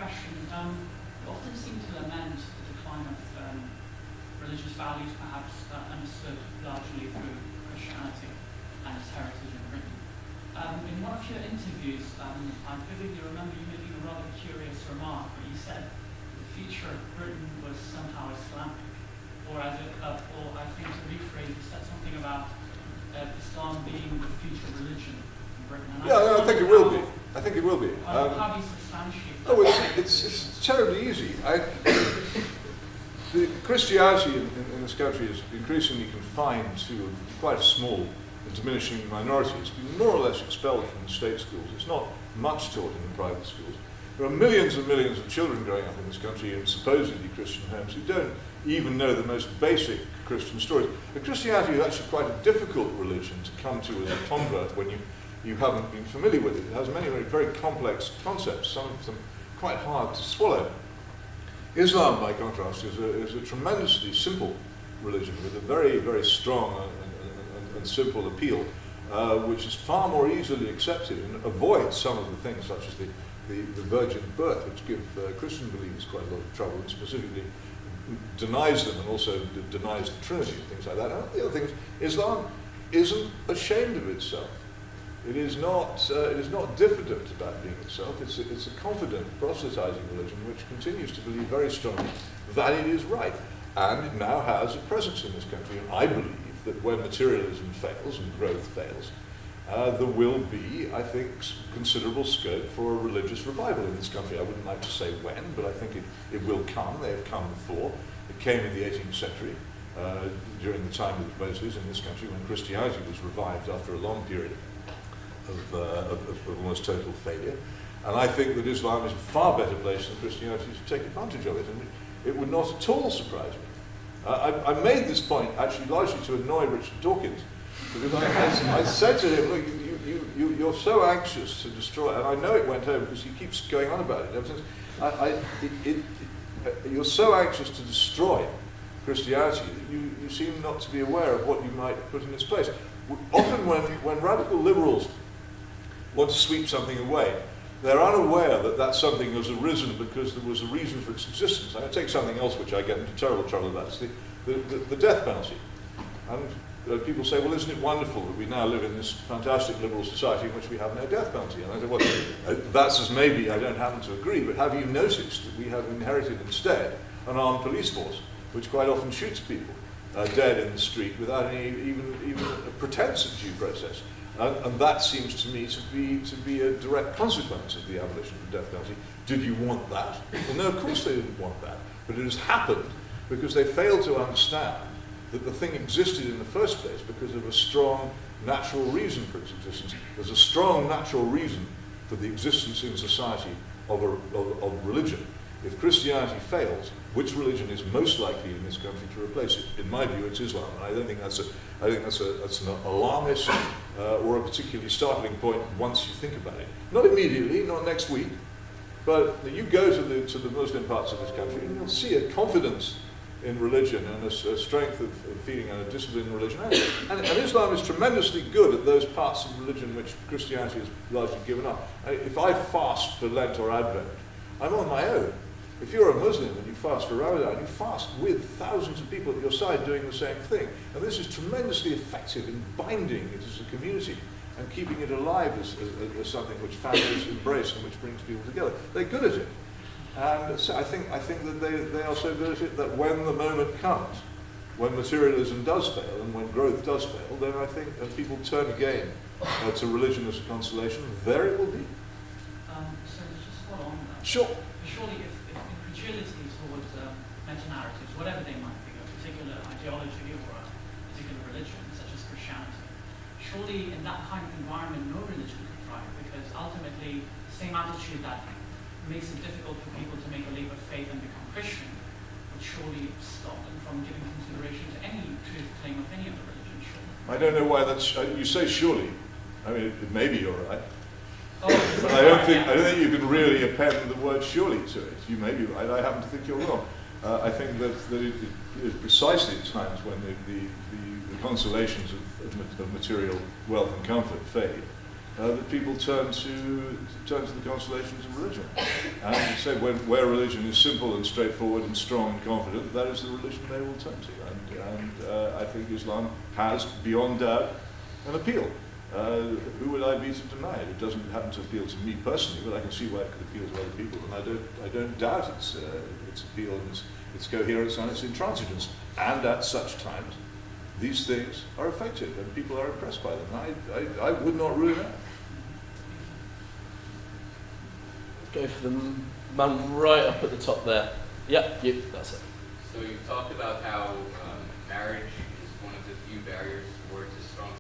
question. You often seem to lament the decline of religious values, perhaps understood largely through Christianity and its heritage in Britain. In one of your interviews, I vividly remember you making a rather curious remark where you said the future of Britain was somehow Islamic, or I think to rephrase, you said something about Islam being the future religion in Britain. And I think it will be. I think it will be. How do you substantiate that? Oh, it's terribly easy. The Christianity in this country is increasingly confined to quite a small and diminishing minority. It's been more or less expelled from the state schools. It's not much taught in the private schools. There are millions and millions of children growing up in this country in supposedly Christian homes who don't even know the most basic Christian stories. But Christianity is actually quite a difficult religion to come to as a convert when you haven't been familiar with it. It has many very complex concepts, some of them quite hard to swallow. Islam, by contrast, is a tremendously simple religion with a very, very strong and simple appeal, which is far more easily accepted and avoids some of the things such as the virgin birth, which give Christian believers quite a lot of trouble, and specifically denies them and also denies the Trinity and things like that. And the other thing is, Islam isn't ashamed of itself. It is not diffident about being itself. It's a confident, proselytizing religion which continues to believe very strongly that it is right. And it now has a presence in this country. And I believe that when materialism fails and growth fails, there will be, I think, considerable scope for a religious revival in this country. I wouldn't like to say when, but I think it will come. They have come before. It came in the 18th century, during the time of the Moses in this country, when Christianity was revived after a long period of almost total failure. And I think that Islam is a far better place than Christianity to take advantage of it, and it would not at all surprise me. I made this point actually largely to annoy Richard Dawkins, because I said to him, look, you're so anxious to destroy, and I know it went home because he keeps going on about it ever since. You're so anxious to destroy Christianity that you seem not to be aware of what you might put in its place. Often when radical liberals want to sweep something away, they're unaware that that something has arisen because there was a reason for its existence. I take something else which I get into terrible trouble about. It's the death penalty. And people say, well, isn't it wonderful that we now live in this fantastic liberal society in which we have no death penalty? And I say, well, that's as maybe, I don't happen to agree, but have you noticed that we have inherited instead an armed police force, which quite often shoots people dead in the street without any even a pretense of due process? And that seems to me to be a direct consequence of the abolition of the death penalty. Did you want that? Well, no, of course they didn't want that. But it has happened because they failed to understand that the thing existed in the first place because of a strong natural reason for its existence. There's a strong natural reason for the existence in society of religion. If Christianity fails, which religion is most likely in this country to replace it? In my view, it's Islam. And I don't think that's an alarmist or a particularly startling point once you think about it. Not immediately, not next week, but you go to the Muslim parts of this country and you'll see a confidence in religion and a strength of feeling and a discipline in religion. And Islam is tremendously good at those parts of religion which Christianity has largely given up. If I fast for Lent or Advent, I'm on my own. If you're a Muslim and you fast for Ramadan, you fast with thousands of people at your side doing the same thing. And this is tremendously effective in binding it as a community and keeping it alive as something which families embrace and which brings people together. They're good at it. And so I think that they are so good at it that when the moment comes, when materialism does fail and when growth does fail, then I think that people turn again to religion as a consolation. There it will be. So just follow on that. Sure. Surely if incredulity towards meta-narratives, whatever they might be, a particular ideology or a particular religion, such as Christianity, surely in that kind of environment no religion could thrive, because ultimately the same attitude that makes it difficult for people to make a leap of faith and become Christian would surely stop them from giving consideration to any truth claim of any other religion, surely. I don't know why that's, you say surely. I mean, it may be all right. Oh, but I don't think you can really append the word surely to it. You may be right. I happen to think you're wrong. I think that it is precisely at times when the consolations of material wealth and comfort fade that people turn to the consolations of religion. And as I said, where religion is simple and straightforward and strong and confident, that is the religion they will turn to. And I think Islam has, beyond doubt, an appeal. Who would I be to deny it? It doesn't happen to appeal to me personally, but I can see why it could appeal to other people, and I don't doubt its appeal and its coherence and its intransigence. And at such times, these things are effective, and people are impressed by them. I would not rule it out. Go for the man right up at the top there. Yeah, you. That's it. So you've talked about how marriage is one of the few barriers towards